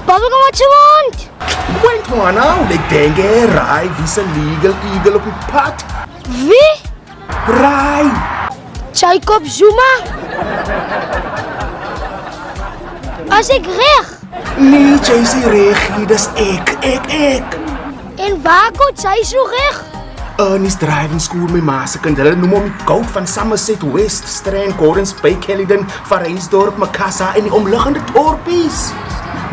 bubblegum what you want? Wait man nou, ek dink Rai wie se legal eagle op die pad. Wie? Rai. Jacob Zuma? As ek reg? Nee, jy is nie reg nie, dis ek. En waar kom jy so reg? Ernie's driving school my ma se kind. Hulle noem hom die goud van Somerset West, Strand, Gordons Bay, Caledon, Varensdorp, Macassar en die omliggende dorpies.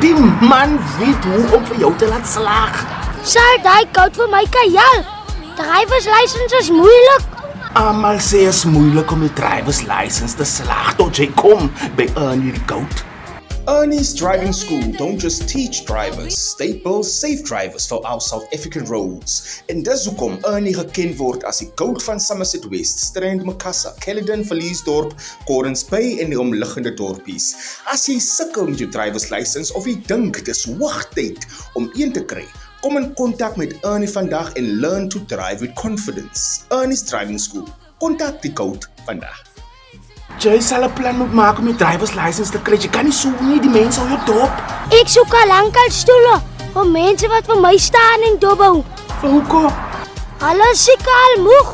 Die man weet hoe om vir jou te laat slaag. Sal daai koud vir my kajal? Drivers license is moeilik. Almal sê is moeilik om die driver's license te slaag tot jy kom by Ernie die goud. Ernie's Driving School don't just teach drivers, they build safe drivers for our South African roads. En dis hoekom Ernie geken word as die goud van Somerset West, Strand, Macassar, Caledon, Varensdorp, Gordons Bay en die omliggende dorpies. As jy sukkel met jou driver's license of jy dink dis hoogtyd om een te kry, kom in kontak met Ernie vandag en learn to drive with confidence. Ernie's Driving School. Kontak die goud vandag. Jy sal 'n plan moet maak om jou driver's license te kry. Jy kan nie so nie die mense op jou dop. Ek soek al lankal stoele vir mense wat vir my staan en dop hou. Hoekom? Hulle is seker al moeg.